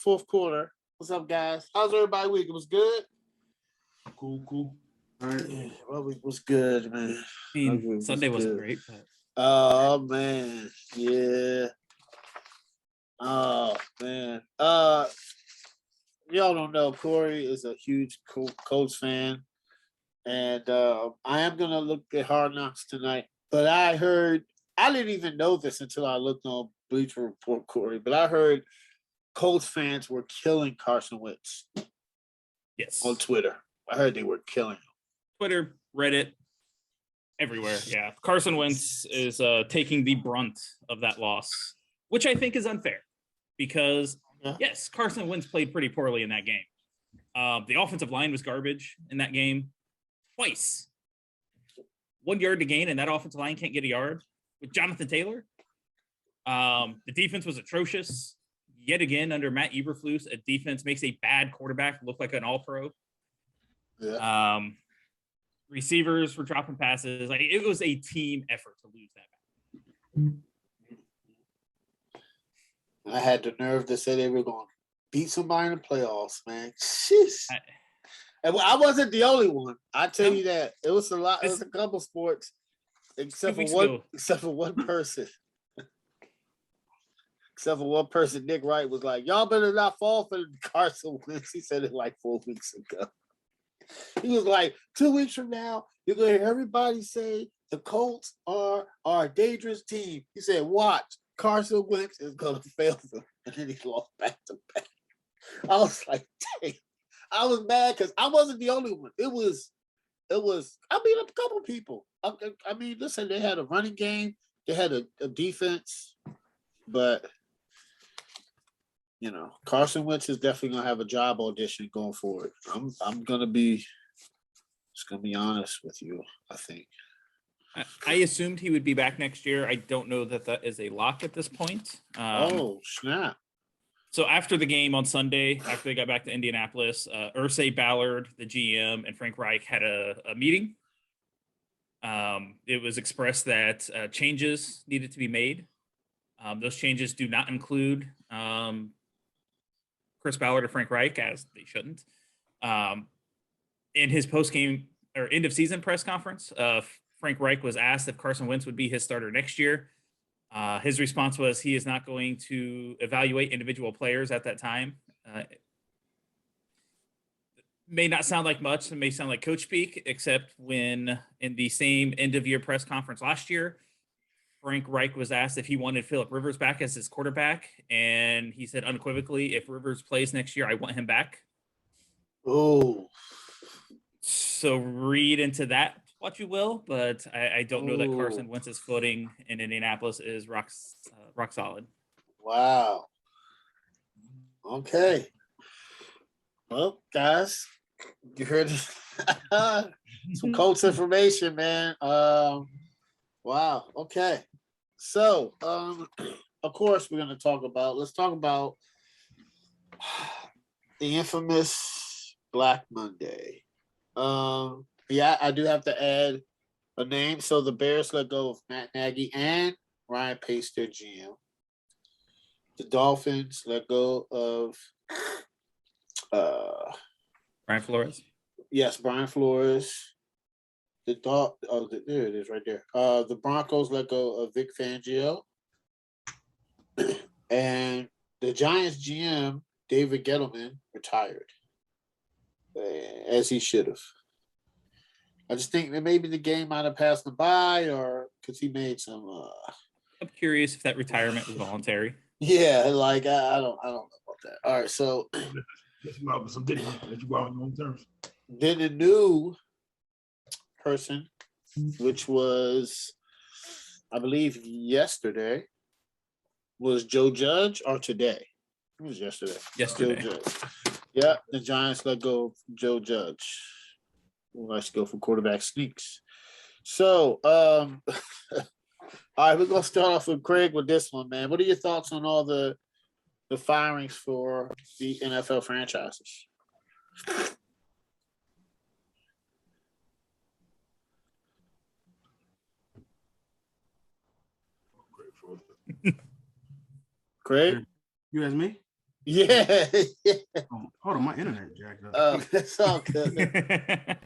fourth quarter. What's up, guys? How's everybody week? It was good? Cool. All right. Yeah, my week was good, man. I mean, Sunday wasn't great, but oh man, yeah. Oh man. Y'all don't know Corey is a huge Colts fan, and I am gonna look at Hard Knocks tonight. But I didn't even know this until I looked on Bleacher Report, Corey. But I heard Colts fans were killing Carson Wentz. yes, On Twitter. I heard they were killing him. Twitter, Reddit, everywhere. Yeah, Carson Wentz is taking the brunt of that loss, which I think is unfair because yes, Carson Wentz played pretty poorly in that game. The offensive line was garbage in that game twice. 1 yard to gain, and that offensive line can't get a yard with Jonathan Taylor. The defense was atrocious. Yet again, under Matt Eberflus, a defense makes a bad quarterback look like an all-pro. Yeah. Receivers were dropping passes. Like, it was a team effort to lose that battle. I had the nerve to say they were going to beat somebody in the playoffs, man. Jeez. And I wasn't the only one. I tell you that. It was a lot. It was a couple sports, except for one person. Except for one person, Nick Wright was like, y'all better not fall for Carson Wentz. He said it like 4 weeks ago. He was like, 2 weeks from now, you're going to hear everybody say the Colts are a dangerous team. He said, watch, Carson Wentz is going to fail them. And then he lost back to back. I was like, dang. I was mad because I wasn't the only one. It was, a couple people. I mean, listen, they had a running game. They had a defense. But, Carson Wentz is definitely going to have a job audition going forward. I'm going to be honest with you, I think. I assumed he would be back next year. I don't know that is a lock at this point. Oh, snap. So after the game on Sunday, after they got back to Indianapolis, Ursay Ballard, the GM, and Frank Reich had a meeting. It was expressed that changes needed to be made. Those changes do not include Chris Ballard or Frank Reich, as they shouldn't. In his post-game or end-of-season press conference, Frank Reich was asked if Carson Wentz would be his starter next year. His response was he is not going to evaluate individual players at that time. May not sound like much. It may sound like coach speak, except when in the same end-of-year press conference last year, Frank Reich was asked if he wanted Phillip Rivers back as his quarterback, and he said unequivocally, if Rivers plays next year, I want him back. Oh. So read into that what you will, but I don't know that Carson Wentz's footing in Indianapolis is rock solid. Wow. Okay. Well, guys, you heard some Colts information, man. Wow. Okay. So, of course, let's talk about the infamous Black Monday. Yeah, I do have to add a name. So the Bears let go of Matt Nagy and Ryan Pace, their GM. The Dolphins let go of Brian Flores. Yes, Brian Flores. There it is right there. The Broncos let go of Vic Fangio. And the Giants GM, David Gettleman, retired. As he should have. I just think that maybe the game might have passed him by, or because he made some. I'm curious if that retirement was voluntary. Yeah, like I don't know about that. All right, so let you out with some dignity. Let you go out on your own terms. Then the new person, which was, I believe, yesterday, was Joe Judge, or today? It was yesterday. Yesterday. Joe Judge. Yeah, the Giants let go of Joe Judge. Who likes to go for quarterback sneaks. So, all right, we're gonna start off with Craig with this one, man. What are your thoughts on all the firings for the NFL franchises? Craig? You ask me? Yeah. Oh, hold on, my internet jacked up. That's all good.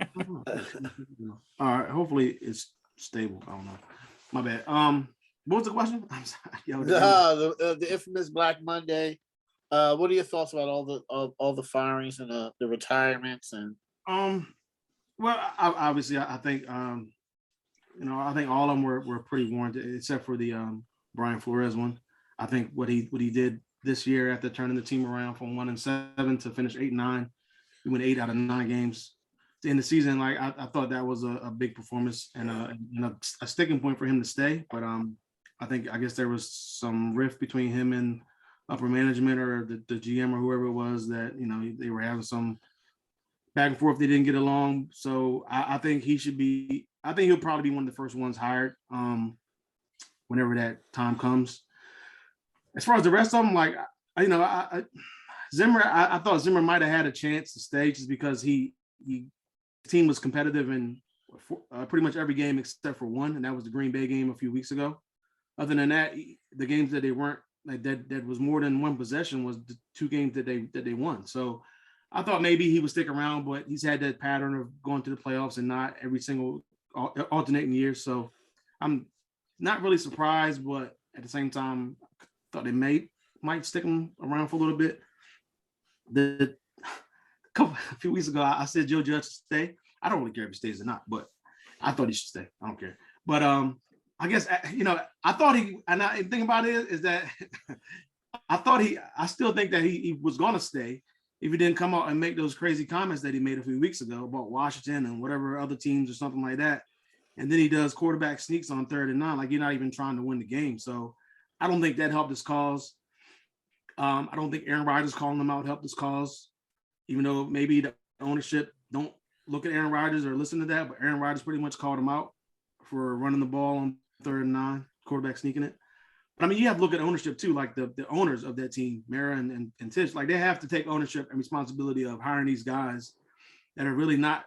All right, hopefully it's stable. I don't know. My bad. What was the question? I'm sorry. Yo, The infamous Black Monday. What are your thoughts about all the firings and the retirements and? Well, obviously, I think I think all of them were pretty warranted, except for the Brian Flores one. I think what he did this year after turning the team around from 1-7 to finish 8-9, he went 8 out of 9 games in the season. Like I thought that was a big performance and a sticking point for him to stay. But I guess there was some rift between him and upper management or the GM or whoever it was that they were having some back and forth. They didn't get along. So I think he should be. I think he'll probably be one of the first ones hired whenever that time comes. As far as the rest of them, like Zimmer, I thought Zimmer might have had a chance to stay just because the team was competitive in pretty much every game except for one, and that was the Green Bay game a few weeks ago. Other than that, the games that they weren't like that was more than one possession was the 2 games that they won. So I thought maybe he would stick around, but he's had that pattern of going to the playoffs and not every single alternating year. So I'm not really surprised, but at the same time, I thought they might stick him around for a little bit. A few weeks ago, I said Joe Judge should stay. I don't really care if he stays or not, but I thought he should stay. I don't care. But I guess I thought he. And the thing about it is that I still think that he was going to stay if he didn't come out and make those crazy comments that he made a few weeks ago about Washington and whatever other teams or something like that. And then he does quarterback sneaks on 3rd and 9, like you're not even trying to win the game. So I don't think that helped his cause. I don't think Aaron Rodgers calling him out helped his cause, even though maybe the ownership don't look at Aaron Rodgers or listen to that, but Aaron Rodgers pretty much called him out for running the ball on 3rd and 9, quarterback sneaking it. But I mean, you have to look at ownership too, like the owners of that team, Mara and Tish, like they have to take ownership and responsibility of hiring these guys that are really not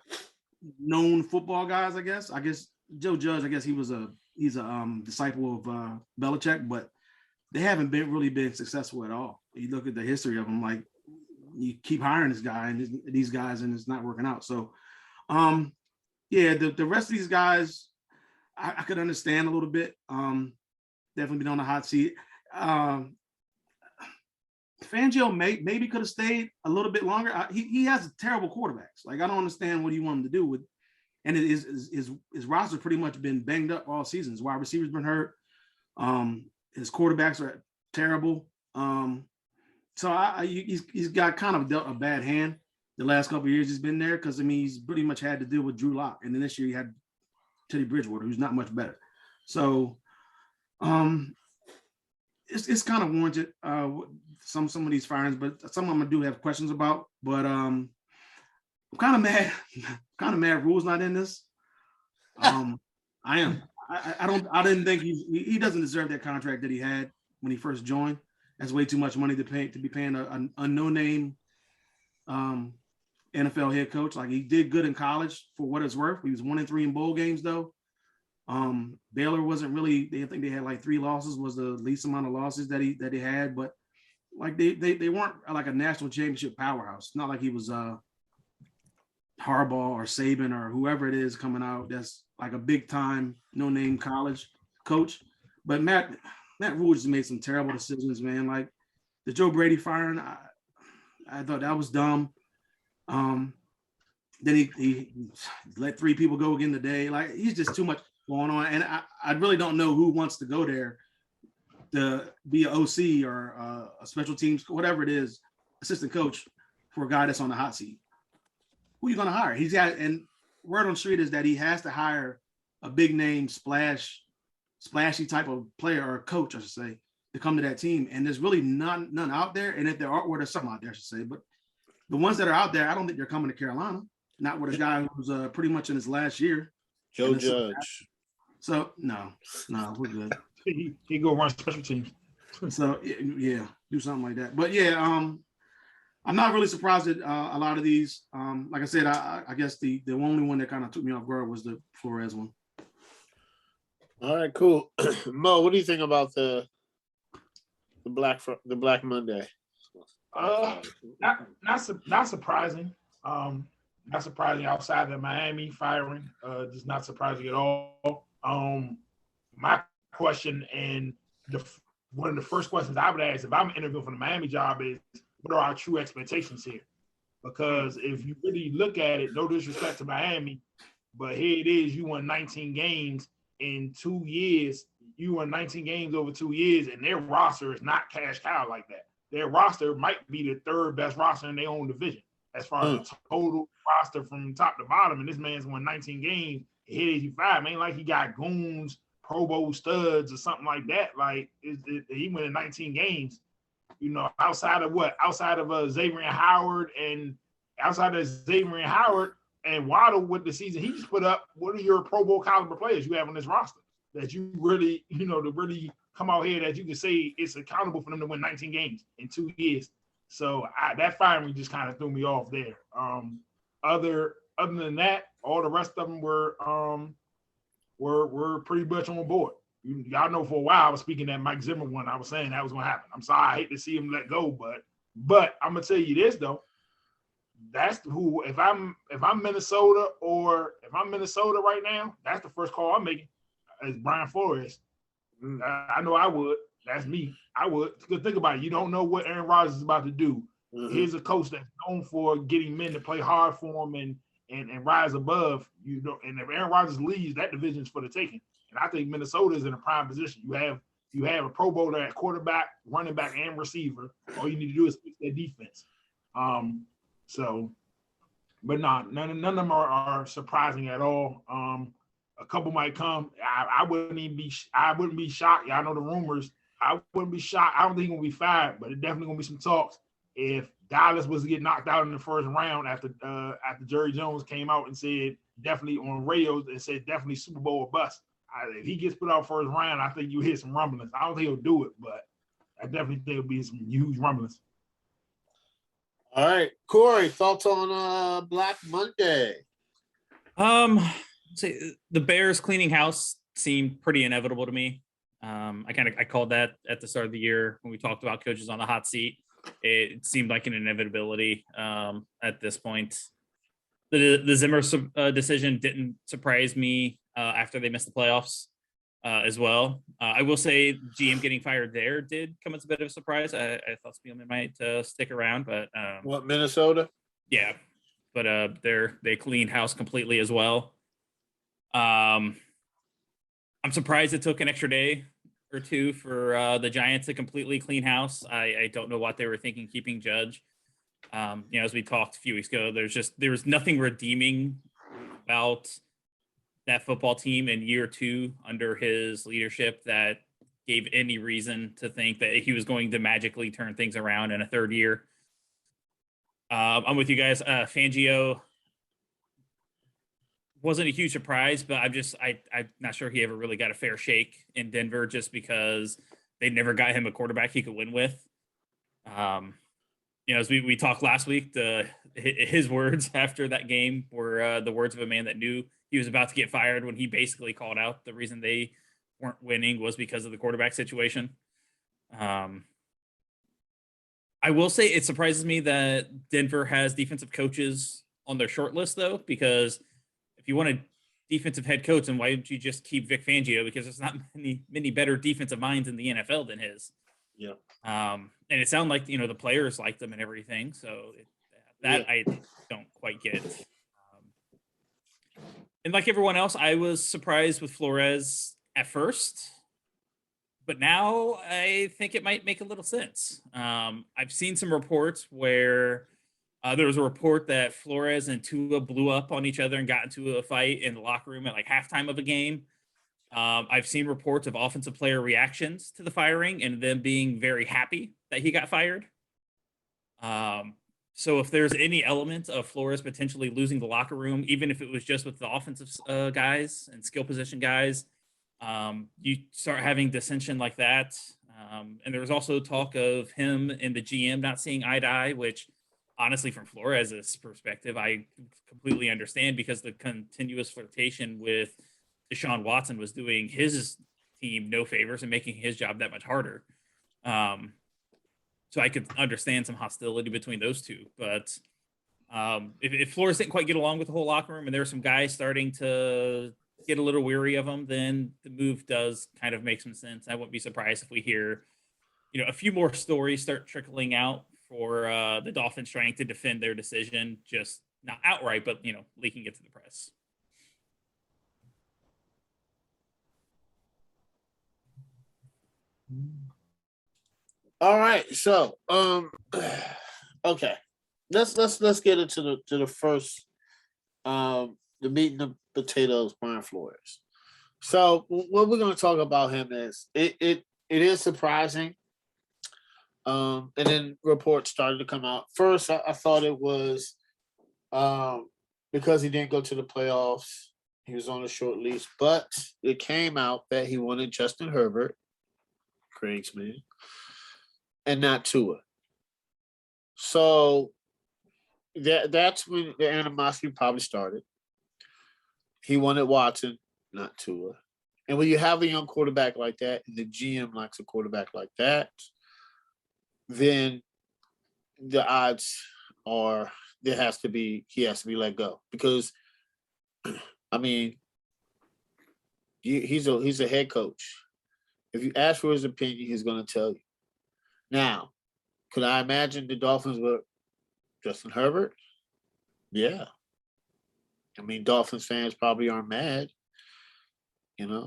known football guys. I guess Joe Judge, I guess he's a disciple of Belichick, but they haven't really been successful at all. You look at the history of them, like you keep hiring this guy and these guys, and it's not working out. So, the rest of these guys, I could understand a little bit. Definitely been on the hot seat. Fangio maybe could have stayed a little bit longer. He has terrible quarterbacks. Like I don't understand what you want him to do with. And his roster pretty much been banged up all season. His wide receivers been hurt. His quarterbacks are terrible. So he's got kind of dealt a bad hand the last couple of years he's been there because he's pretty much had to deal with Drew Lock, and then this year he had Teddy Bridgewater, who's not much better. So it's kind of warranted some of these firings, but some of them I do have questions about. But I'm kind of mad Rule's not in this. I am. I didn't think he doesn't deserve that contract that he had when he first joined. That's way too much money to be paying a no-name NFL head coach. Like he did good in college for what it's worth. He was 1-3 in bowl games though. Baylor wasn't really. They think they had like 3 losses was the least amount of losses that he had, but like they weren't like a national championship powerhouse. Not like he was Harbaugh or Saban or whoever it is coming out that's like a big time no-name college coach. But Matt Rule just made some terrible decisions, man. Like the Joe Brady firing, I thought that was dumb. Then he let 3 people go again today. Like he's just too much going on, and I really don't know who wants to go there to be an OC or a special teams, whatever it is, assistant coach for a guy that's on the hot seat. Who are you going to hire? He's got, and word on the street is that he has to hire a big name splashy type of player or coach, I should say, to come to that team. And there's really none out there. And if there are, there's some out there, I should say. But the ones that are out there, I don't think they're coming to Carolina. Not with a guy who's pretty much in his last year. Joe Judge. So no, we're good. He go run special teams. So yeah, do something like that. But yeah, I'm not really surprised at a lot of these. Like I said, I guess the only one that kind of took me off guard was the Flores one. All right, cool. Mo, what do you think about the Black Monday? Not surprising. Not surprising outside of the Miami firing. Just not surprising at all. My question and one of the first questions I would ask if I'm interviewing for the Miami job is, what are our true expectations here? Because if you really look at it, no disrespect to Miami, but here it is, you won 19 games in 2 years. You won 19 games over 2 years, and their roster is not cash cow like that. Their roster might be the third best roster in their own division as far as the total roster from top to bottom. And this man's won 19 games. Here is 85. Ain't like he got goons, Pro Bowl studs, or something like that. Like he went in 19 games. You know, outside of Xavier Howard and Waddle with the season he just put up, what are your Pro Bowl caliber players you have on this roster that you really, to really come out here that you can say it's accountable for them to win 19 games in 2 years? So that firing just kind of threw me off there. Other than that, all the rest of them were pretty much on board. Y'all know for a while I was speaking that Mike Zimmer one. I was saying that was going to happen. I'm sorry, I hate to see him let go, but I'm gonna tell you this though. That's who. If I'm Minnesota right now, that's the first call I'm making. Is Brian Flores. I know I would. That's me. I would. Because think about it. You don't know what Aaron Rodgers is about to do. Mm-hmm. Here's a coach that's known for getting men to play hard for him and rise above. And if Aaron Rodgers leaves, that division's for the taking. And I think Minnesota is in a prime position. You have a Pro Bowler at quarterback, running back, and receiver. All you need to do is fix their defense. But none of them are surprising at all. A couple might come. I wouldn't be shocked. Y'all know the rumors. I wouldn't be shocked. I don't think he's gonna be fired, but it's definitely gonna be some talks. If Dallas was to get knocked out in the first round after Jerry Jones came out and said definitely on radio and said definitely Super Bowl or bust. If he gets put out first round, I think you hear some rumblings. I don't think he'll do it, but I definitely think it'll be some huge rumblings. All right, Corey, thoughts on Black Monday? Say the Bears cleaning house seemed pretty inevitable to me. I called that at the start of the year when we talked about coaches on the hot seat. It seemed like an inevitability at this point. The Zimmer decision didn't surprise me after they missed the playoffs as well. I will say GM getting fired there did come as a bit of a surprise. I thought Spielman might stick around, but what, Minnesota? Yeah, but they cleaned house completely as well. I'm surprised it took an extra day or two for the Giants to completely clean house. I don't know what they were thinking keeping Judge. As we talked a few weeks ago, there was nothing redeeming about that football team in year two under his leadership that gave any reason to think that he was going to magically turn things around in a third year. I'm with you guys. Fangio wasn't a huge surprise, but I'm not sure he ever really got a fair shake in Denver just because they never got him a quarterback he could win with. As we talked last week, his words after that game were the words of a man that knew he was about to get fired when he basically called out the reason they weren't winning was because of the quarterback situation. I will say it surprises me that Denver has defensive coaches on their short list, though, because if you want a defensive head coach, then why don't you just keep Vic Fangio? Because there's not many better defensive minds in the NFL than his. Yeah. And it sounded like, the players liked them and everything. So I don't quite get. And like everyone else, I was surprised with Flores at first, but now I think it might make a little sense. I've seen some reports where there was a report that Flores and Tua blew up on each other and got into a fight in the locker room at like halftime of a game. I've seen reports of offensive player reactions to the firing and them being very happy that he got fired. So if there's any element of Flores potentially losing the locker room, even if it was just with the offensive guys and skill position guys, you start having dissension like that. And there was also talk of him and the GM not seeing eye to eye, which honestly, from Flores' perspective, I completely understand because the continuous flirtation with Deshaun Watson was doing his team no favors and making his job that much harder. So I could understand some hostility between those two. But if Flores didn't quite get along with the whole locker room and there were some guys starting to get a little weary of him, then the move does kind of make some sense. I wouldn't be surprised if we hear, a few more stories start trickling out for the Dolphins trying to defend their decision, just not outright, but, leaking it to the press. All right, so okay, let's get into the first the meat and the potatoes, Brian Flores. So what we're going to talk about him is it is surprising, and then reports started to come out. First, I thought it was because he didn't go to the playoffs, he was on a short leash, but it came out that he wanted Justin Herbert, Craig's man, and not Tua. So that's when the animosity probably started. He wanted Watson, not Tua. And when you have a young quarterback like that, and the GM likes a quarterback like that, then the odds are he has to be let go. Because, I mean, he's a head coach. If you ask for his opinion, he's going to tell you. Now, could I imagine the Dolphins were Justin Herbert? Yeah. I mean, Dolphins fans probably aren't mad.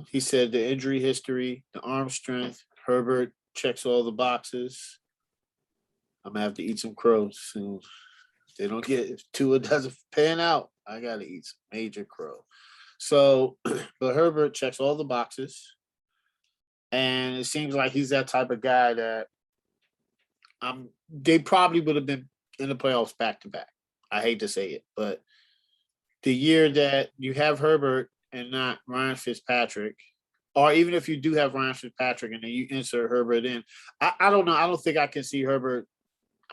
He said the injury history, the arm strength, Herbert checks all the boxes. I'm gonna have to eat some crows soon. If Tua doesn't pan out, I gotta eat some major crow. So, but Herbert checks all the boxes, and it seems like he's that type of guy that they probably would have been in the playoffs back to back. I hate to say it, but the year that you have Herbert and not Ryan Fitzpatrick, or even if you do have Ryan Fitzpatrick and then you insert Herbert in, I don't know. I don't think I can see Herbert.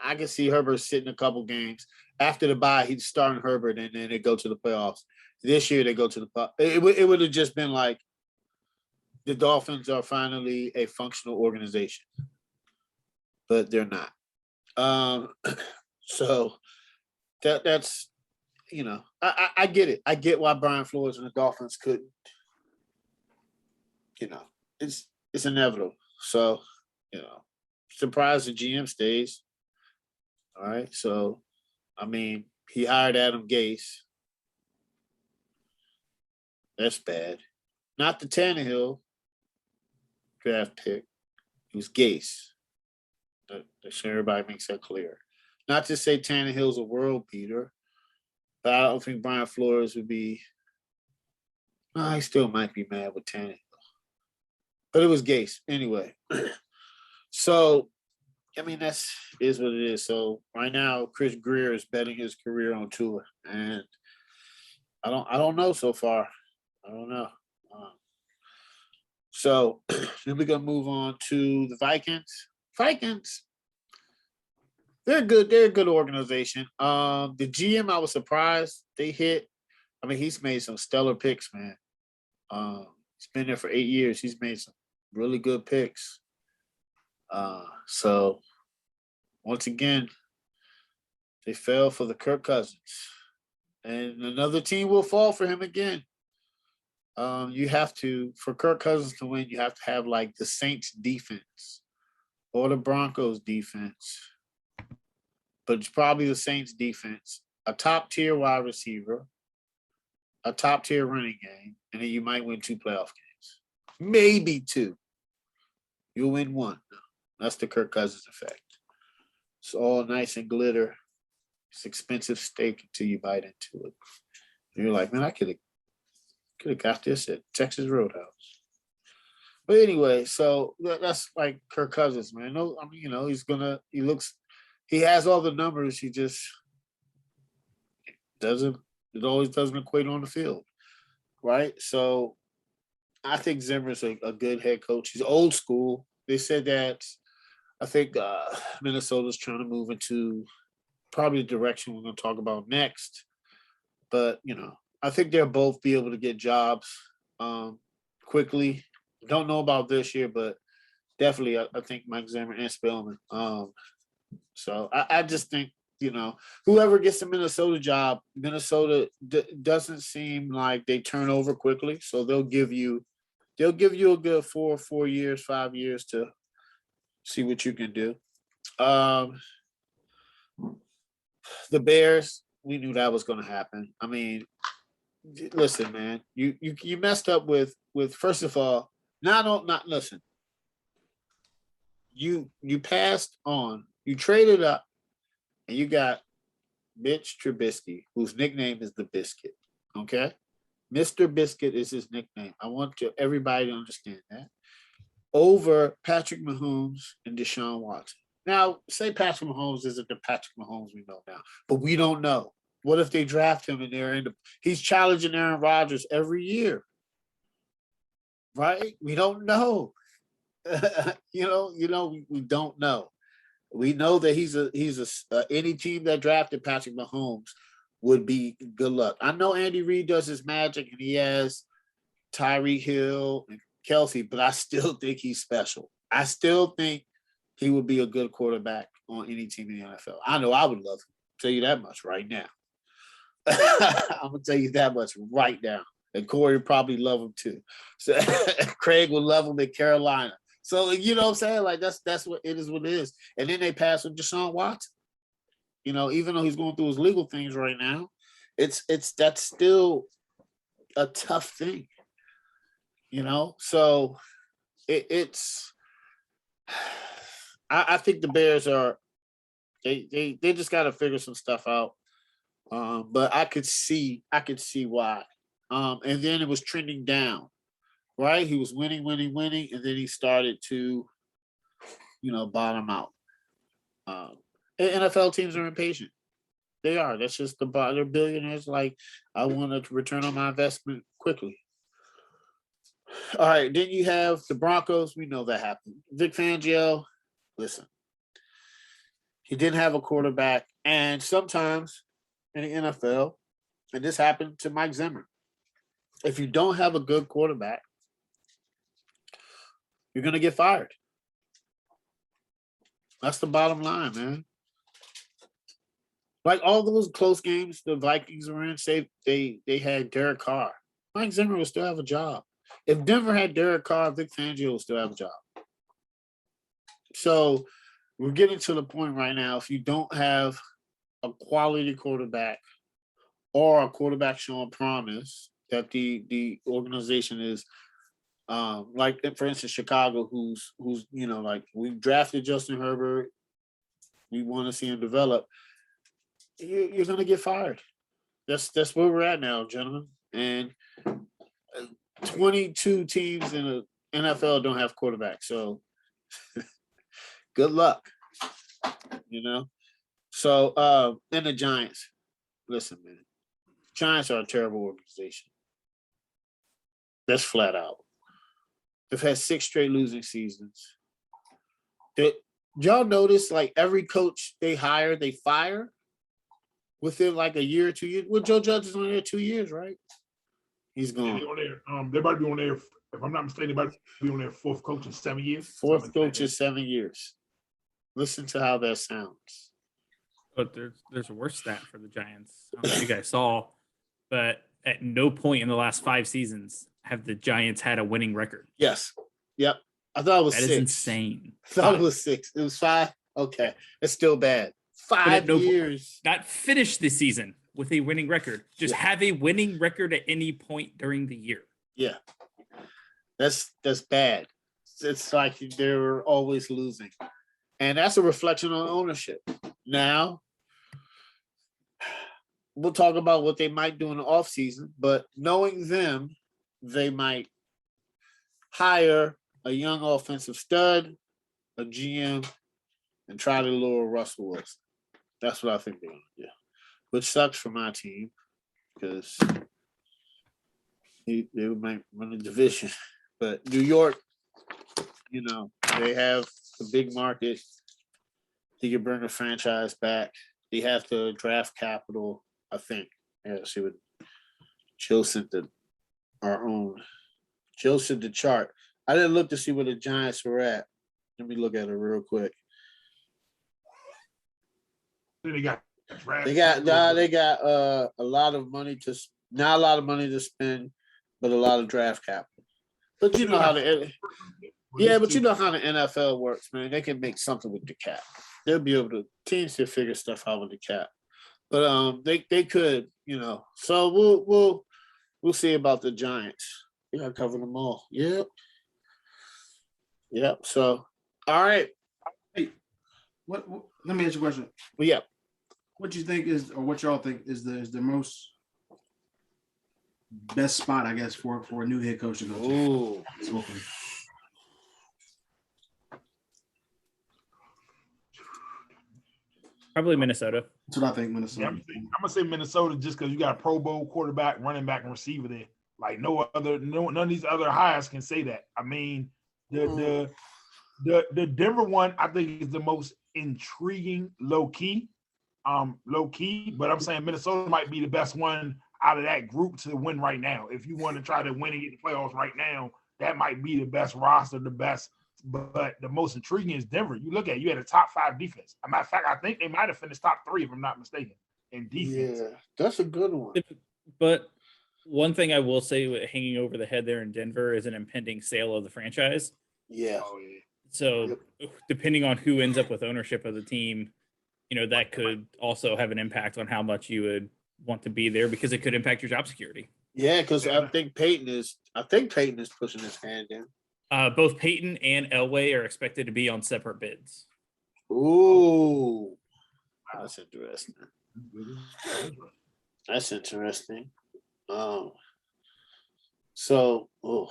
I can see Herbert sitting a couple games. After the bye, he's starting Herbert, and then they go to the playoffs. This year, they go to the playoffs. It would have just been like the Dolphins are finally a functional organization, but they're not. So that's, I get it. I get why Brian Flores and the Dolphins couldn't. It's inevitable. So, surprised the GM stays. All right. So, I mean, he hired Adam Gase. That's bad. Not the Tannehill draft pick. It was Gase. So everybody makes that clear. Not to say Tannehill's a world beater, but I don't think Brian Flores would be. He still might be mad with Tannehill. But it was Gase. Anyway. So, I mean, is what it is. So right now, Chris Greer is betting his career on Tua. And I don't know so far. I don't know. So then we're gonna move on to the Vikings. Vikings, they're good. They're a good organization. The GM, I was surprised they hit. I mean, he's made some stellar picks, man. He's been there for 8 years. He's made some really good picks. So once again, they fell for the Kirk Cousins, and another team will fall for him again. You have to, for Kirk Cousins to win, you have to have like the Saints defense or the Broncos defense, but it's probably the Saints defense, a top tier wide receiver, a top tier running game, and then you might win 2 playoff games, maybe 2. You'll win 1. That's the Kirk Cousins effect. It's all nice and glitter. It's expensive steak until you bite into it. And you're like, man, I could have got this at Texas Roadhouse. But anyway, so that's like Kirk Cousins, man. No, I mean, he has all the numbers. He just it always doesn't equate on the field, right? So I think Zimmer's a good head coach. He's old school. They said that I think Minnesota's trying to move into probably the direction we're going to talk about next. But, I think they'll both be able to get jobs quickly. Don't know about this year, but definitely I think Mike Zimmer and Spielman. So I just think, whoever gets the Minnesota job, Minnesota doesn't seem like they turn over quickly. So they'll give you a good 4 years, 5 years to see what you can do. The Bears, we knew that was going to happen. I mean, listen, man, you messed up with first of all, not listen. You passed on, you traded up, and you got Mitch Trubisky, whose nickname is the Biscuit. Okay, Mr. Biscuit is his nickname. I want everybody to understand that. Over Patrick Mahomes and Deshaun Watson. Now, say Patrick Mahomes isn't the Patrick Mahomes we know now, but we don't know. What if they draft him and he's challenging Aaron Rodgers every year, right? We don't know. We don't know. We know that he's any team that drafted Patrick Mahomes would be good luck. I know Andy Reid does his magic and he has Tyreek Hill and Kelsey, but I still think he's special. I still think he would be a good quarterback on any team in the NFL. I know I would love him. Tell you that much right now. I'm gonna tell you that much right now. And Corey would probably love him too. So Craig would love him in Carolina. So you know what I'm saying? Like that's what it is. What it is. And then they pass with Deshaun Watson. Even though he's going through his legal things right now, that's still a tough thing. So it's. I think the Bears are. They just got to figure some stuff out. But I could see why. And then it was trending down, right? He was winning, and then he started to, bottom out. NFL teams are impatient. They are. That's just they're billionaires. Like, I want to return on my investment quickly. All right, then you have the Broncos. We know that happened. Vic Fangio, listen, he didn't have a quarterback, and sometimes in the NFL, and this happened to Mike Zimmer, if you don't have a good quarterback, you're going to get fired. That's the bottom line, man. Like all those close games the Vikings were in, say they had Derek Carr. Mike Zimmer will still have a job. If Denver had Derek Carr, Vic Fangio will still have a job. So we're getting to the point right now, if you don't have a quality quarterback or a quarterback showing promise that the organization is like, for instance, Chicago, who's like, we drafted Justin Herbert, we want to see him develop. You're going to get fired. That's where we're at now, gentlemen. And 22 teams in the NFL don't have quarterbacks, so good luck. So and the Giants. Listen, man, Giants are a terrible organization. That's flat out. They've had 6 straight losing seasons. Y'all notice, like, every coach they hire, they fire within like a year or 2 years. Well, Joe Judge is only there 2 years, right? He's gone. Yeah, they're about to be on there. If I'm not mistaken, they're about to be on their 4th coach in 7 years. 4th coach in 7 years. Listen to how that sounds. But there's a worse stat for the Giants. I don't know if you guys saw, but at no point in the last 5 seasons have the Giants had a winning record. Yes. Yep. I thought it was 6. That is insane. I thought it was 6. It was 5. Okay. It's still bad. 5 years. Not finish the season with a winning record. Just have a winning record at any point during the year. Yeah. That's bad. It's like they're always losing. And that's a reflection on ownership. Now, we'll talk about what they might do in the offseason, but knowing them, they might hire a young offensive stud, a GM, and try to lure Russell Wilson. That's what I think they're going to do, which sucks for my team because they might win the division. But New York, they have a big market. They can bring the franchise back. They have to draft capital, I think. Yeah, see what Joe sent Joe sent the chart. I didn't look to see where the Giants were at. Let me look at it real quick. They got draft. They got a lot of money not a lot of money to spend, but a lot of draft capital. But you know how the NFL works, man. They can make something with the cap. They'll be able to teams to figure stuff out with the cap. But they could, you know. So we'll see about the Giants. We gotta cover them all. Yep. So all right. Hey, what let me ask you a question. Well, yeah. What you think is, or what y'all think is the most best spot, I guess, for a new head coach to go to? Ooh. Probably Minnesota. That's what I think, Minnesota. Yeah, I'm gonna say Minnesota just because you got a Pro Bowl quarterback, running back, and receiver there. Like none of these other hires can say that. I mean, the Denver one I think is the most intriguing, low key. But I'm saying Minnesota might be the best one out of that group to win right now. If you want to try to win and get the playoffs right now, that might be the best roster, the best. But the most intriguing is Denver. You look at it, you had a top 5 defense. As a matter of fact, I think they might have finished top 3 if I'm not mistaken in defense. Yeah, that's a good one. But one thing I will say, hanging over the head there in Denver, is an impending sale of the franchise. Yeah. Oh, yeah. So depending on who ends up with ownership of the team, you know, that could also have an impact on how much you would want to be there, because it could impact your job security. Yeah, because I think Peyton is pushing his hand in. Both Peyton and Elway are expected to be on separate bids. Ooh, that's interesting. That's interesting. So, I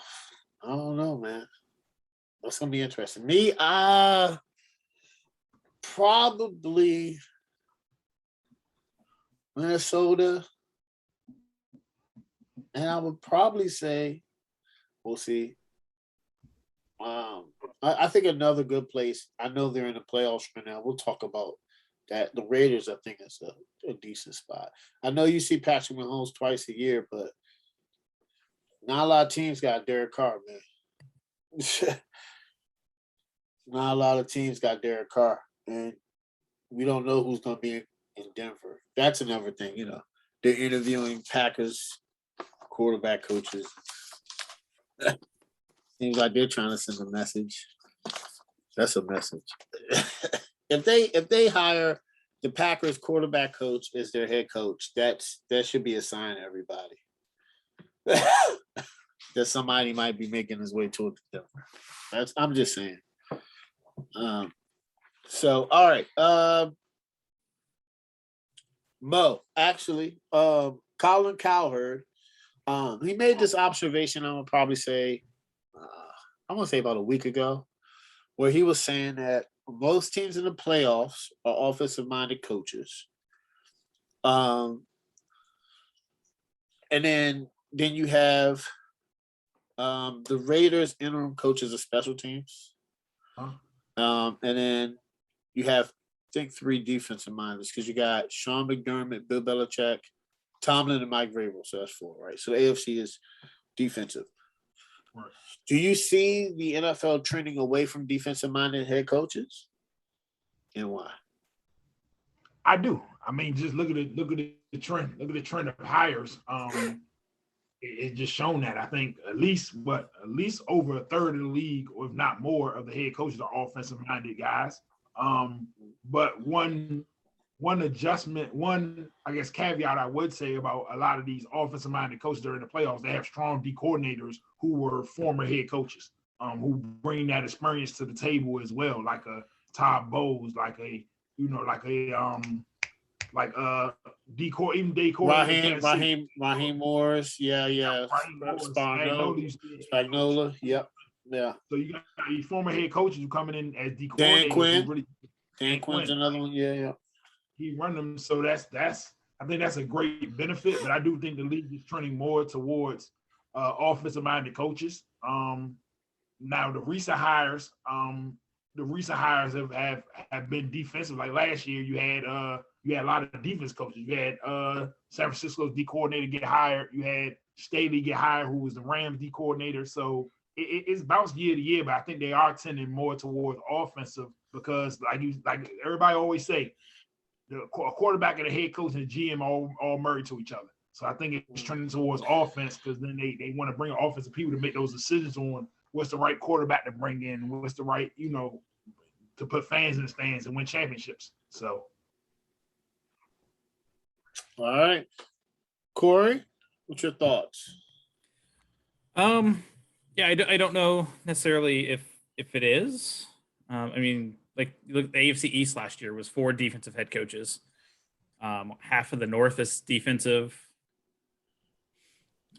don't know, man. That's gonna be interesting. Me, probably Minnesota, and I would probably say, we'll see. I think another good place. I know they're in the playoffs right now. We'll talk about that. The Raiders, I think, is a decent spot. I know you see Patrick Mahomes twice a year, but not a lot of teams got Derek Carr, man. Not a lot of teams got Derek Carr, and we don't know who's going to be in Denver. That's another thing, you know. They're interviewing Packers quarterback coaches. Seems like they're trying to send a message. That's a message. If they hire the Packers quarterback coach as their head coach, that should be a sign to everybody that somebody might be making his way towards Denver. I'm just saying. So all right. Mo, actually, Colin Cowherd, he made this observation. I'm gonna probably say, I'm gonna say about a week ago, where he was saying that most teams in the playoffs are offensive-minded coaches. And then you have the Raiders interim coaches of special teams. And then you have, I think, 3 defensive minders, because you got Sean McDermott, Bill Belichick, Tomlin, and Mike Vrabel. So that's 4, right? So the AFC is defensive. Right. Do you see the NFL trending away from defensive-minded head coaches, and why? I do. I mean, just look at the trend. Look at the trend of hires. It's just shown that. I think at least over a third of the league, or if not more, of the head coaches are offensive-minded guys. But one adjustment, I guess caveat I would say about a lot of these offensive-minded coaches during the playoffs, they have strong D coordinators who were former head coaches, who bring that experience to the table as well, like a Todd Bowles, like a D coordinator. Raheem Morris, yeah. Spagnola, yep. Yeah. So you got these former head coaches who coming in as D Dan coordinators. Quinn. Dan Quinn's another one. Yeah. He run them, so that's I think that's a great benefit. But I do think the league is trending more towards offensive-minded coaches. Now the recent hires have been defensive. Like last year, you had a lot of defense coaches. You had San Francisco's D coordinator get hired. You had Staley get hired, who was the Rams D coordinator. So it's bounced year to year, but I think they are tending more towards offensive, because like everybody always say, a quarterback and a head coach and a GM all married to each other. So I think it's trending towards offense because then they want to bring offensive people to make those decisions on what's the right quarterback to bring in, what's the right, to put fans in the stands and win championships. So. All right. Corey, what's your thoughts? Yeah, I don't know necessarily if it is. I mean, like look, the AFC East last year was 4 defensive head coaches. Half of the North is defensive.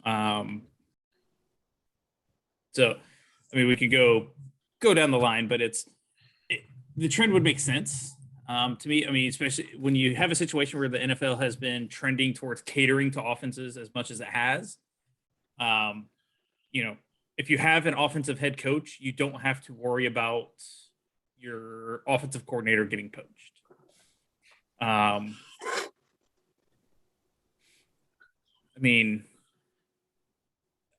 So, I mean, we could go down the line, but the trend would make sense to me. I mean, especially when you have a situation where the NFL has been trending towards catering to offenses as much as it has. If you have an offensive head coach, you don't have to worry about your offensive coordinator getting poached. I mean,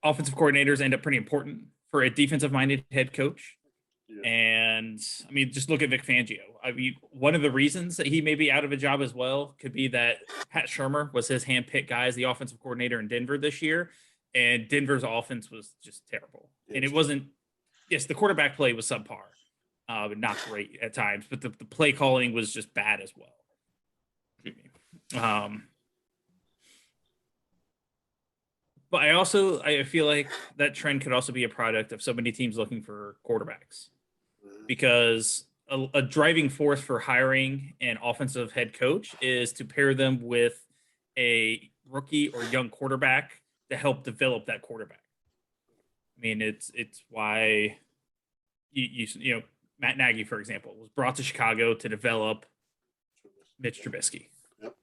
offensive coordinators end up pretty important for a defensive-minded head coach. Yeah. And, I mean, just look at Vic Fangio. I mean, one of the reasons that he may be out of a job as well could be that Pat Shurmur was his hand-picked guy as the offensive coordinator in Denver this year. And Denver's offense was just terrible. And it wasn't – yes, the quarterback play was subpar, but not great at times. But the play calling was just bad as well. But I feel like that trend could also be a product of so many teams looking for quarterbacks. Because a driving force for hiring an offensive head coach is to pair them with a rookie or young quarterback to help develop that quarterback. I mean, it's why you Matt Nagy, for example, was brought to Chicago to develop Mitch Trubisky. Yep.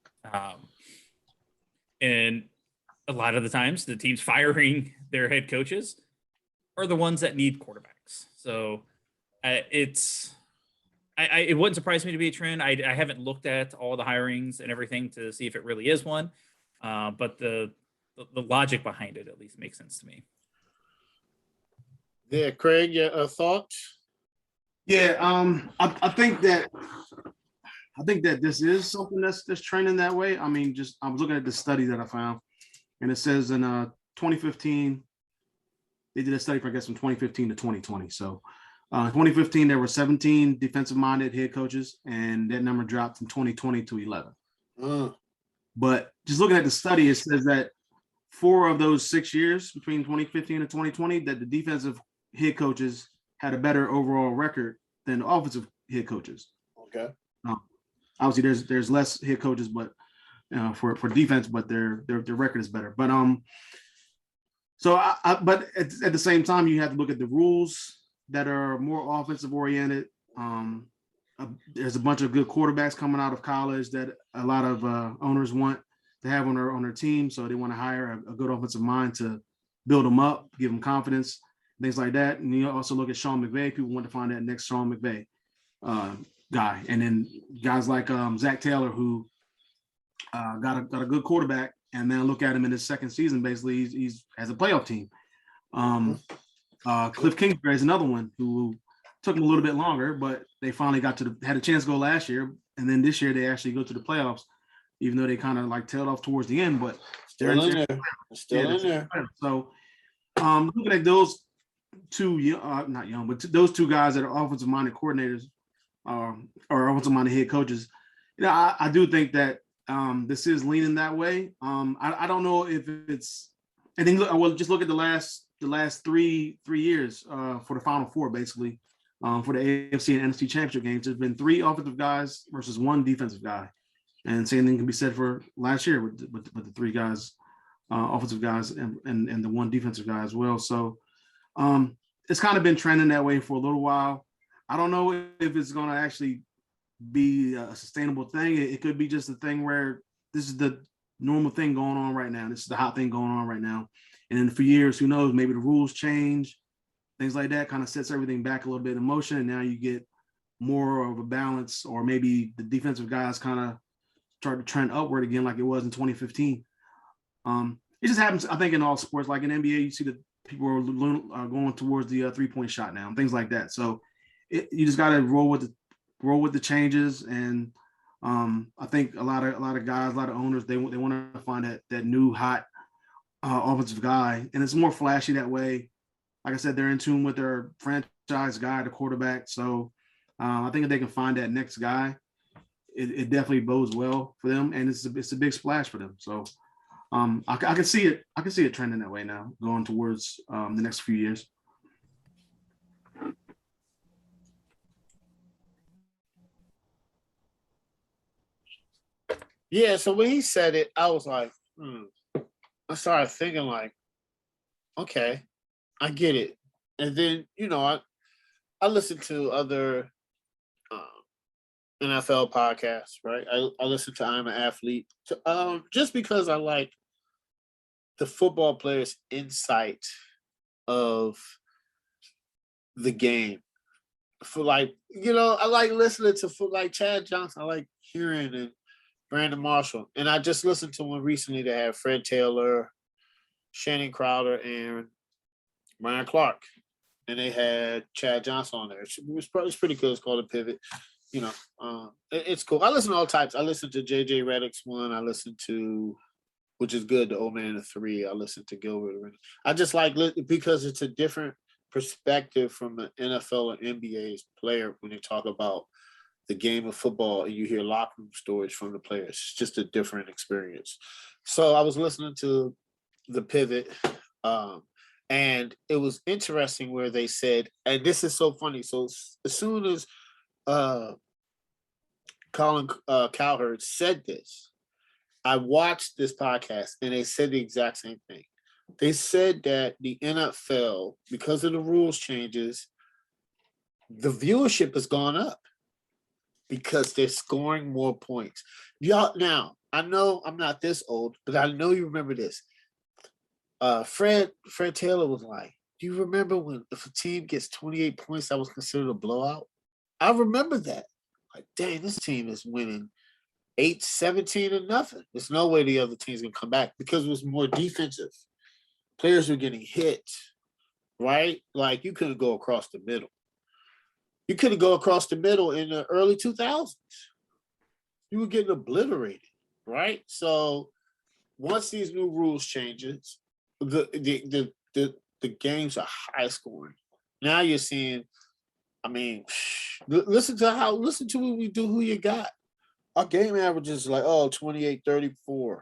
And a lot of the times, the teams firing their head coaches are the ones that need quarterbacks. So it wouldn't surprise me to be a trend. I haven't looked at all the hirings and everything to see if it really is one, but the logic behind it at least makes sense to me. Yeah, Craig, your thoughts? Yeah, I think that this is something that's trending that way. I mean, I was looking at the study that I found, and it says in 2015 they did a study from 2015 to 2020. So, 2015 there were 17 defensive-minded head coaches, and that number dropped from 2020 to 11. But just looking at the study, it says that 4 of those 6 years between 2015 and 2020, that the defensive head coaches had a better overall record than the offensive head coaches. Okay. Obviously, there's less head coaches, but for defense, but their record is better. But but at the same time, you have to look at the rules that are more offensive oriented. There's a bunch of good quarterbacks coming out of college that a lot of owners want to have on their team, so they want to hire a good offensive mind to build them up, give them confidence, things like that. And you also look at Sean McVay. People want to find that next Sean McVay guy, and then guys like Zach Taylor, who got a good quarterback, and then look at him in his second season. Basically, he's has a playoff team. Cliff Kingsbury is another one who took him a little bit longer, but they finally had a chance to go last year, and then this year they actually go to the playoffs, even though they kind of like tailed off towards the end. But still in there. So looking at those two, not young, but those two guys that are offensive-minded coordinators or offensive-minded head coaches, I do think that this is leaning that way. I don't know if it's. I think I will just look at the last 3 years for the Final Four, basically, for the AFC and NFC championship games. There's been 3 offensive guys versus 1 defensive guy, and same thing can be said for last year with the 3 guys, offensive guys, and the 1 defensive guy as well. So it's kind of been trending that way for a little while. I don't know if it's going to actually be a sustainable thing. It could be just a thing where this is the normal thing going on right now. This is the hot thing going on right now. And then for years, who knows, maybe the rules change, things like that kind of sets everything back a little bit in motion. And now you get more of a balance, or maybe the defensive guys kind of start to trend upward again like it was in 2015. It just happens, I think, in all sports. Like in NBA, you see that people are going towards the 3-point shot now and things like that. So you just got to roll with the changes, and I think a lot of guys, a lot of owners, they want to find that new hot offensive guy, and it's more flashy that way. Like I said, they're in tune with their franchise guy, the quarterback. So I think if they can find that next guy, it definitely bodes well for them, and it's a big splash for them. So I can see it. I can see it trending that way now, going towards the next few years. Yeah, so when he said it, I was like, I started thinking like, okay, I get it. And then, I listened to other NFL podcasts, right? I listen to I'm an Athlete just because I like the football players' insight of the game. For like, I like listening to like Chad Johnson. I like hearing and Brandon Marshall. And I just listened to one recently that had Fred Taylor, Shannon Crowder, and Ryan Clark. And they had Chad Johnson on there. It's pretty cool. It's called A Pivot. It's cool. I listen to all types. I listen to JJ Redick's one. I listen to, which is good, the Old Man of Three. I listen to Gilbert. I just like, because it's a different perspective from an NFL or NBA player when they talk about the game of football and you hear locker room stories from the players. It's just a different experience. So I was listening to The Pivot, and it was interesting where they said, and this is so funny. So as soon as Colin Cowherd said this, I watched this podcast and they said the exact same thing. They said that the NFL, because of the rules changes, the viewership has gone up because they're scoring more points. Y'all, now, I know I'm not this old, but I know you remember this. Fred Taylor was like, do you remember when if a team gets 28 points, that was considered a blowout? I remember that. Like, dang, this team is winning 17-0. There's no way the other team's going to come back because it was more defensive. Players were getting hit, right? Like, you couldn't go across the middle. You couldn't go across the middle in the early 2000s. You were getting obliterated, right? So once these new rules changes, the games are high scoring. Now you're seeing, listen to what we do, who you got. Our game average is like, 28-34.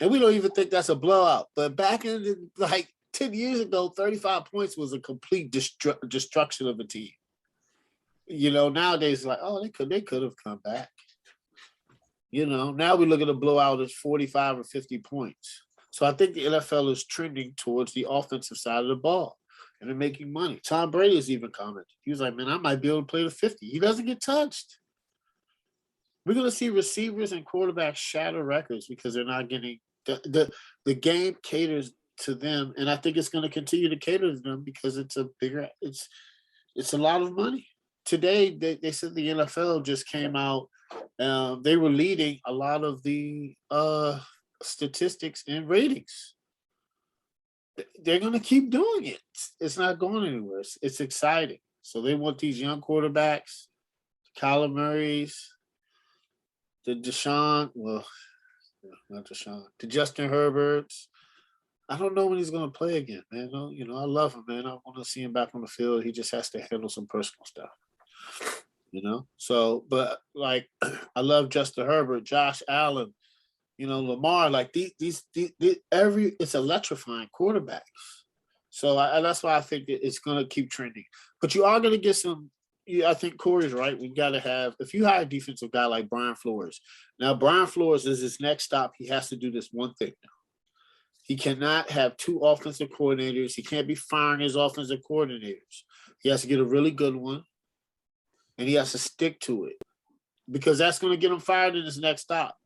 And we don't even think that's a blowout. But back in 10 years ago, 35 points was a complete destruction of a team. Nowadays, like, they could have come back. Now we look at a blowout as 45 or 50 points. So I think the NFL is trending towards the offensive side of the ball, and they're making money. Tom Brady has even commented. He was like, man, I might be able to play to 50. He doesn't get touched. We're going to see receivers and quarterbacks shatter records because they're not getting the game caters to them, and I think it's going to continue to cater to them because it's a lot of money. Today, they said the NFL just came out. They were leading a lot of the statistics and ratings. They're going to keep doing it. It's not going anywhere. It's exciting. So they want these young quarterbacks, Kyler Murray's, the Justin Herberts. I don't know when he's going to play again, man. I love him, man. I want to see him back on the field. He just has to handle some personal stuff, So, but like, I love Justin Herbert, Josh Allen, Lamar. Like it's electrifying quarterbacks. So that's why I think that it's going to keep trending. But you are going to get some. I think Corey's right. We got to have, if you hire a defensive guy like Brian Flores. Now, Brian Flores is his next stop. He has to do this one thing now. He cannot have two offensive coordinators. He can't be firing his offensive coordinators. He has to get a really good one, and he has to stick to it because that's going to get him fired in his next stop.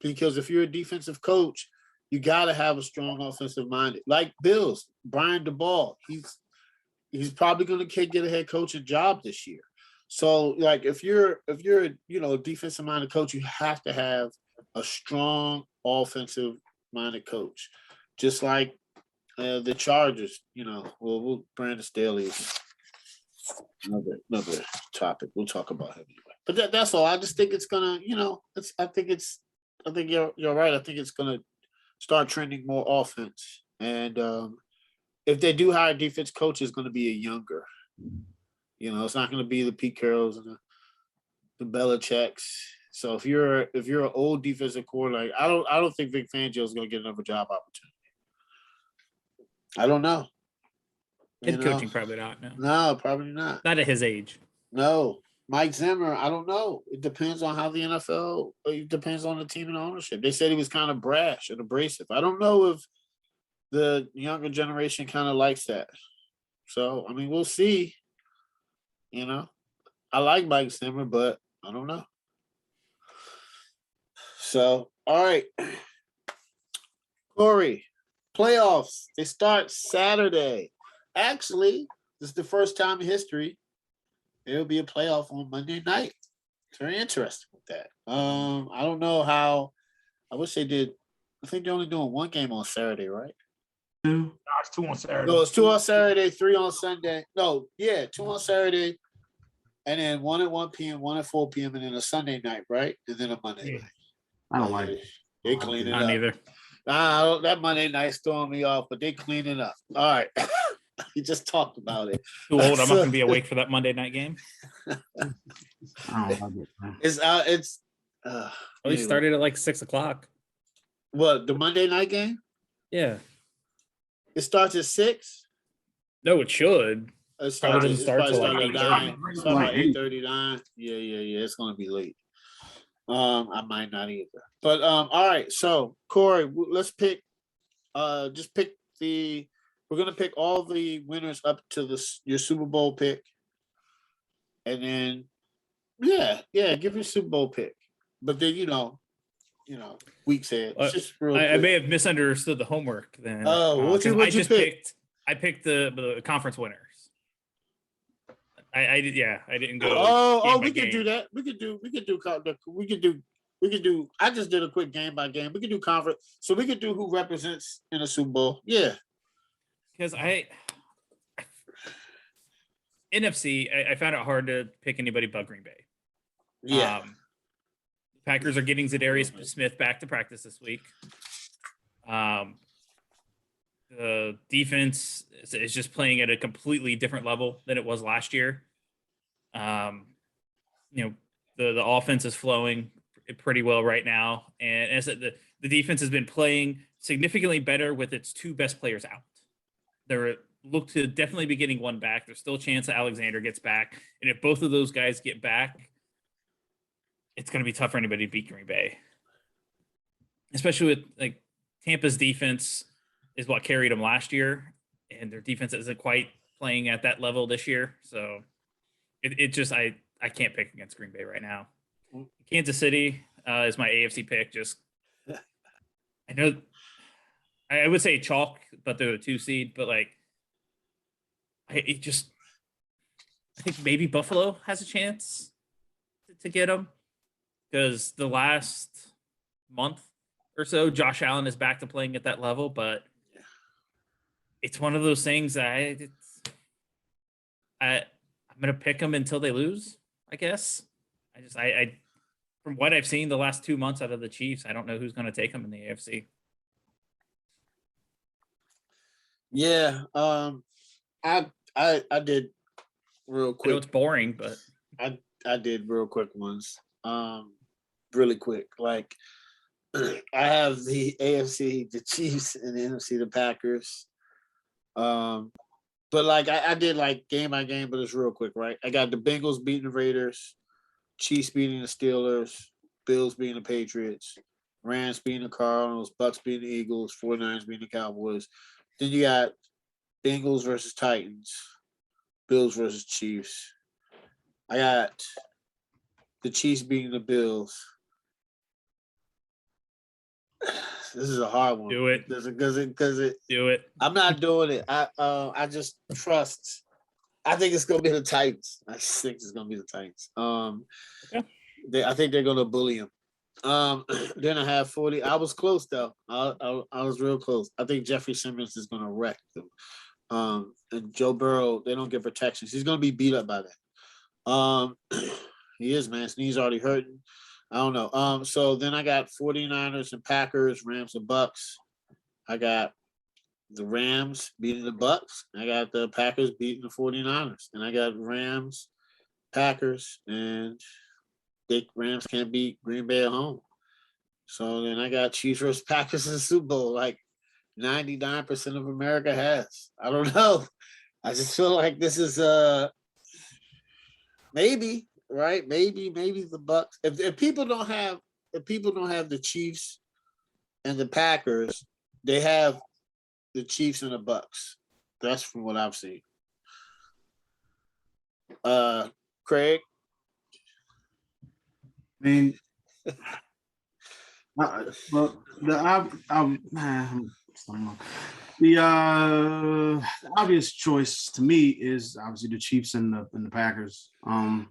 Because if you're a defensive coach, you got to have a strong offensive mind. Like Bills, Brian DeBall, he's probably going to get a head coaching job this year. So, like, if you're a defensive minded coach, you have to have a strong offensive minded coach. Just like the Chargers, Brandon Staley is another topic. We'll talk about him anyway. But that's all. I just think it's gonna, I think you're right. I think it's gonna start trending more offense. And if they do hire a defense coach, it's gonna be a younger. It's not gonna be the Pete Carrolls and the Belichicks. So if you're an old defensive coordinator, I don't think Vic Fangio is gonna get another job opportunity. I don't know. Head coaching, probably not. No, probably not. Not at his age. No. Mike Zimmer, I don't know. It depends on how the NFL, it depends on the team and ownership. They said he was kind of brash and abrasive. I don't know if the younger generation kind of likes that. So, I mean, we'll see. I like Mike Zimmer, but I don't know. So, all right. Corey, playoffs. They start Saturday. Actually, this is the first time in history there will be a playoff on Monday night. It's very interesting with that. I don't know how. I wish they did. I think they're only doing one game on Saturday, right? No, it's 2 on Saturday. No, it's 2 on Saturday, 3 on Sunday. No, yeah, 2 on Saturday, and then 1 at 1 p.m., 1 at 4 p.m., and then a Sunday night, right? And then a Monday night. I don't like it. They clean it up. Not either. That Monday night's throwing me off, but they clean it up. All right. You just talked about it. Too old. I'm not going to be awake for that Monday night game. I don't like it, man. It's We started at like 6:00. What, the Monday night game? Yeah. It starts at 6? No, it should. It Probably doesn't start till like 8:30. 8:30. It's about 8:39. Yeah. It's gonna be late. I might not either. But all right. So Corey, let's pick. We're gonna pick all the winners up to your Super Bowl pick, and then give your Super Bowl pick. But then weeks ahead. Just I may have misunderstood the homework then. Oh, what you pick? I picked the conference winners. I didn't go. Oh, we could do that. We could do. I just did a quick game by game. We could do conference, so we could do who represents in a Super Bowl. Yeah, because NFC, I found it hard to pick anybody but Green Bay. Yeah. Packers are getting Zadarius Smith back to practice this week. The defense is just playing at a completely different level than it was last year. The offense is flowing pretty well right now. And as the defense has been playing significantly better with its 2 best players out. They look to definitely be getting one back. There's still a chance that Alexander gets back. And if both of those guys get back, it's going to be tough for anybody to beat Green Bay. Especially with Tampa's defense is what carried them last year. And their defense isn't quite playing at that level this year. So it just, I can't pick against Green Bay right now. Kansas City is my AFC pick. Just, I know, I would say chalk, but they're a 2 seed. But I think maybe Buffalo has a chance to get them, because the last month or so, Josh Allen is back to playing at that level. But it's one of those things that I'm going to pick them until they lose, I guess. I from what I've seen the last 2 months out of the Chiefs, I don't know who's going to take them in the AFC. Yeah. I did real quick. I know it's boring, but I did real quick ones. Really quick. I have the AFC, the Chiefs, and the NFC, the Packers. But I did game by game, but it's real quick, right? I got the Bengals beating the Raiders, Chiefs beating the Steelers, Bills beating the Patriots, Rams beating the Cardinals, Bucks beating the Eagles, 49ers beating the Cowboys. Then you got Bengals versus Titans, Bills versus Chiefs. I got the Chiefs beating the Bills. This is a hard one. Do it. Because Do it. I'm not doing it. I just trust. I think it's gonna be the Titans. I just think it's gonna be the Titans. Okay. I think they're gonna bully them. Then I have 40. I was close though. I was real close. I think Jeffrey Simmons is gonna wreck them. And Joe Burrow, they don't get protections. He's gonna be beat up by that. He is, man. His knee's already hurting. I don't know. So then I got 49ers and Packers, Rams and Bucks. I got the Rams beating the Bucks. I got the Packers beating the 49ers. And I got Rams, Packers, and Rams can't beat Green Bay at home. So then I got Chiefs versus Packers in the Super Bowl, like 99% of America has. I don't know. I just feel like this is maybe, right? Maybe the Bucks. If people don't have the Chiefs and the Packers, they have the Chiefs and the Bucks. That's from what I've seen. Craig. I mean, the obvious choice to me is obviously the Chiefs and the Packers. I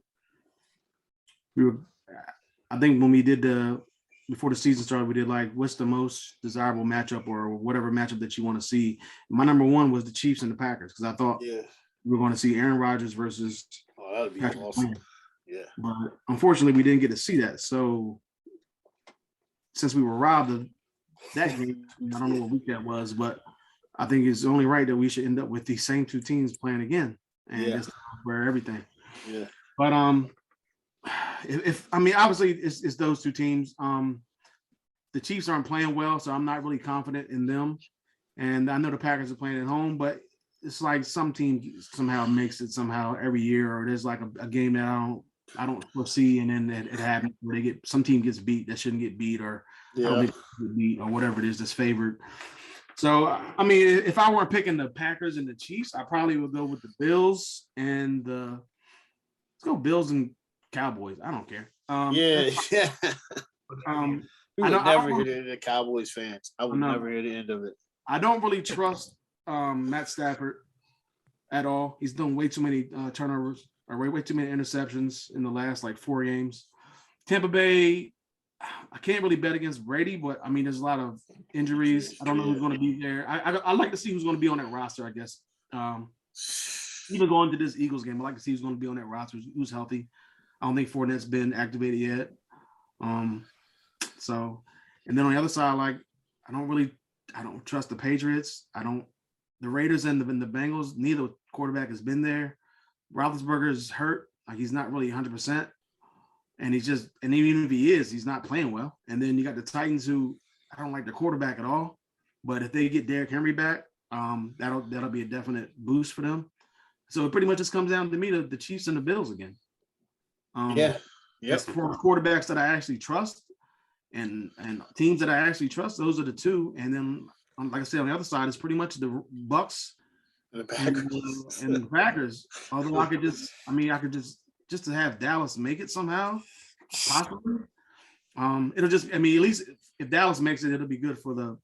think when we did before the season started, we did like what's the most desirable matchup or whatever matchup that you want to see. My number one was the Chiefs and the Packers because I thought we were going to see Aaron Rodgers versus that'd be Patrick awesome. Mahomes. Yeah, but unfortunately, we didn't get to see that. So since we were robbed of that game, I don't know what week that was, but I think it's only right that we should end up with these same two teams playing again and just where everything. Yeah. But if I mean, obviously it's those two teams. The Chiefs aren't playing well, so I'm not really confident in them. And I know the Packers are playing at home, but it's like some team somehow makes it somehow every year, or there's like a game that I don't foresee, and then it happens where some team gets beat that shouldn't get beat, or I don't think get beat, or whatever it is that's favored. So I mean, if I weren't picking the Packers and the Chiefs, I probably would go with the Bills and let's go Bills and Cowboys. I don't care. Yeah. I would never hear the end of the Cowboys fans. I would never hear the end of it. I don't really trust Matt Stafford at all. He's done way too many turnovers or way too many interceptions in the last like 4 games. Tampa Bay, I can't really bet against Brady, but I mean, there's a lot of injuries. I don't know who's going to be there. I like to see who's going to be on that roster, I guess. Even going to this Eagles game, I like to see who's going to be on that roster, who's healthy. I don't think Fournette's been activated yet. So, and then on the other side, like, I don't trust the Patriots. The Raiders and the Bengals, neither quarterback has been there. Roethlisberger is hurt. Like, he's not really 100%. And even if he is, he's not playing well. And then you got the Titans, who I don't like the quarterback at all. But if they get Derrick Henry back, that'll be a definite boost for them. So it pretty much just comes down to me, the Chiefs and the Bills again. As for quarterbacks that I actually trust and teams that I actually trust, those are the two. And then, like I said, on the other side, it's pretty much the Bucks and the Packers. Although I could just to have Dallas make it somehow, possibly. It'll just, at least if Dallas makes it, it'll be good for the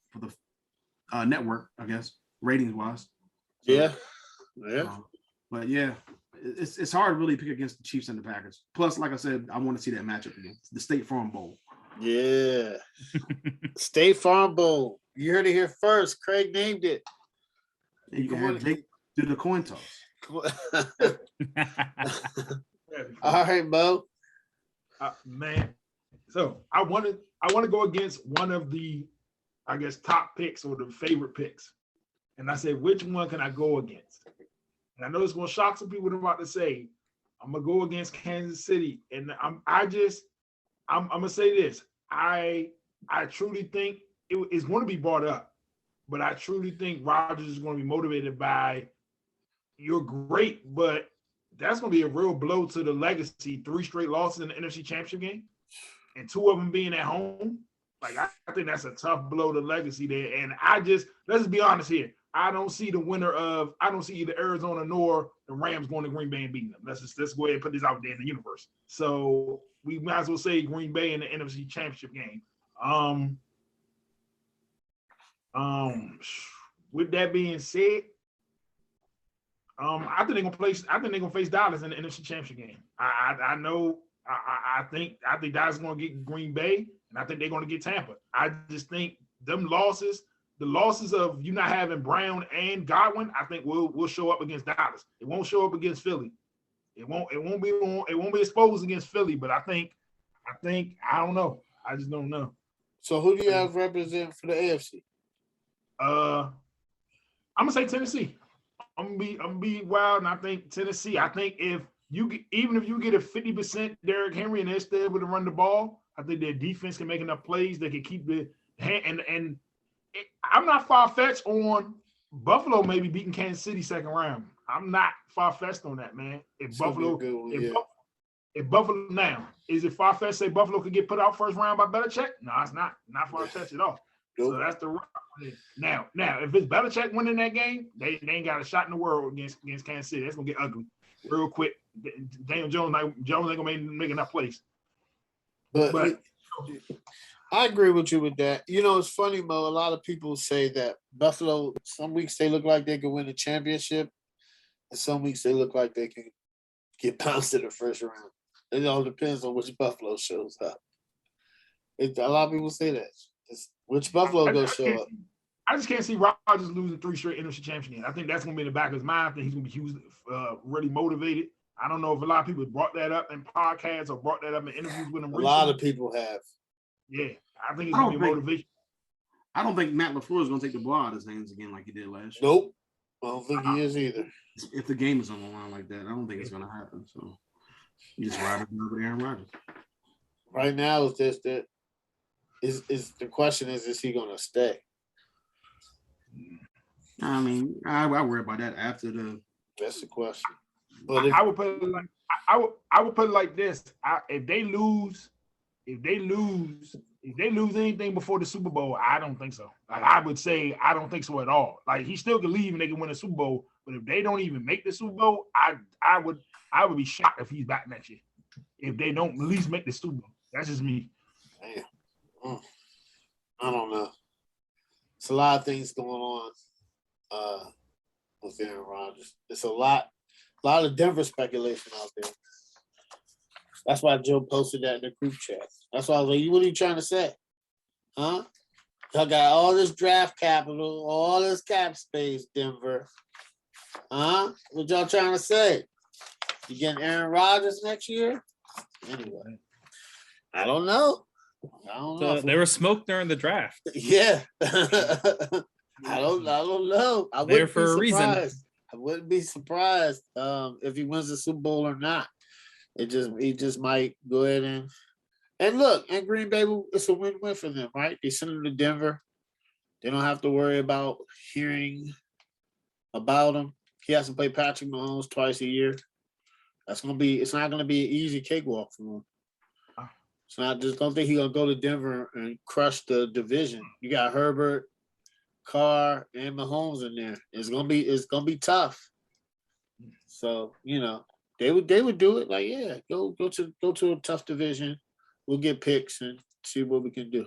network, I guess, ratings wise. So, but yeah, it's hard to really pick against the Chiefs and the Packers. Plus, like I said, I want to see that matchup again, the State Farm Bowl. Yeah, State Farm Bowl. You heard it here first. Craig named it. You can have Jake do the coin toss. All right, Mo. Man, so I want to go against one of the, I guess, top picks or the favorite picks, and I said, which one can I go against? And I know it's going to shock some people. What I'm about to say, I'm gonna go against Kansas City, and I'm gonna say this. I truly think it's going to be brought up, but I truly think Rodgers is going to be motivated by, you're great, but that's going to be a real blow to the legacy. 3 straight losses in the NFC Championship game, and 2 of them being at home. Like, I think that's a tough blow to legacy there. And let's be honest here. I don't see either Arizona nor the Rams going to Green Bay and beating them. Let's go ahead and put this out there in the universe. So we might as well say Green Bay in the NFC Championship game. With that being said, I think they're gonna face Dallas in the NFC Championship game. I think Dallas is gonna get Green Bay, and I think they're gonna get Tampa. I just think them losses. The losses of you not having Brown and Godwin, I think will show up against Dallas. It won't show up against Philly. It won't be exposed against Philly, but I think I don't know. I just don't know. So who do you have represent for the AFC? I'm gonna say Tennessee. I'm gonna be wild, and I think Tennessee. I think if you get a 50% Derrick Henry and they're still able to run the ball, I think their defense can make enough plays. They can keep the hand and I'm not far-fetched on Buffalo maybe beating Kansas City second round. I'm not far-fetched on that, man. If Buffalo now, is it far-fetched to say Buffalo could get put out first round by Belichick? No, it's not. Not far-fetched at all. Nope. So that's the route. Now, if it's Belichick winning that game, they ain't got a shot in the world against Kansas City. That's gonna get ugly real quick. Daniel Jones ain't gonna make enough plays. But I agree with you with that. You know, it's funny, Mo. A lot of people say that Buffalo, some weeks they look like they can win a championship, and some weeks they look like they can get bounced in the first round. It all depends on which Buffalo shows up. A lot of people say that. It's which Buffalo go show up. I just can't see Rodgers losing 3 straight NFC championships. I think that's going to be in the back of his mind. I think he's going to be really motivated. I don't know if a lot of people brought that up in podcasts or brought that up in interviews with him recently. A lot of people have. Yeah, I think it's going to be motivation. I don't think Matt LaFleur is going to take the ball out of his hands again like he did last year. Nope. I don't think he is either. If the game is on the line like that, I don't think it's going to happen. So you just ride it over Aaron Rodgers. Right now, it's just that the question is he going to stay? I mean, I worry about that after the. That's the question. But I would put it like I would put it like this: if they lose anything before the Super Bowl, I don't think so. Like I would say, I don't think so at all. Like he still can leave and they can win a Super Bowl, but if they don't even make the Super Bowl, I would be shocked if he's back next year. If they don't at least make the Super Bowl, that's just me. Damn. I don't know. It's a lot of things going on with Aaron Rodgers. It's a lot of Denver speculation out there. That's why Joe posted that in the group chat. That's why I was like, what are you trying to say? Huh? Y'all got all this draft capital, all this cap space, Denver. Huh? What y'all trying to say? You getting Aaron Rodgers next year? Anyway, I don't know. They were smoked during the draft. Yeah. I don't know. There for a reason. I wouldn't be surprised if he wins the Super Bowl or not. He just might go ahead and look. And Green Bay, it's a win-win for them, right? They send him to Denver. They don't have to worry about hearing about him. He has to play Patrick Mahomes twice a year. It's not gonna be an easy cakewalk for him. It's not. Just don't think he's gonna go to Denver and crush the division. You got Herbert, Carr, and Mahomes in there. It's gonna be tough. So they would do it. Like, yeah, go to a tough division. We'll get picks and see what we can do.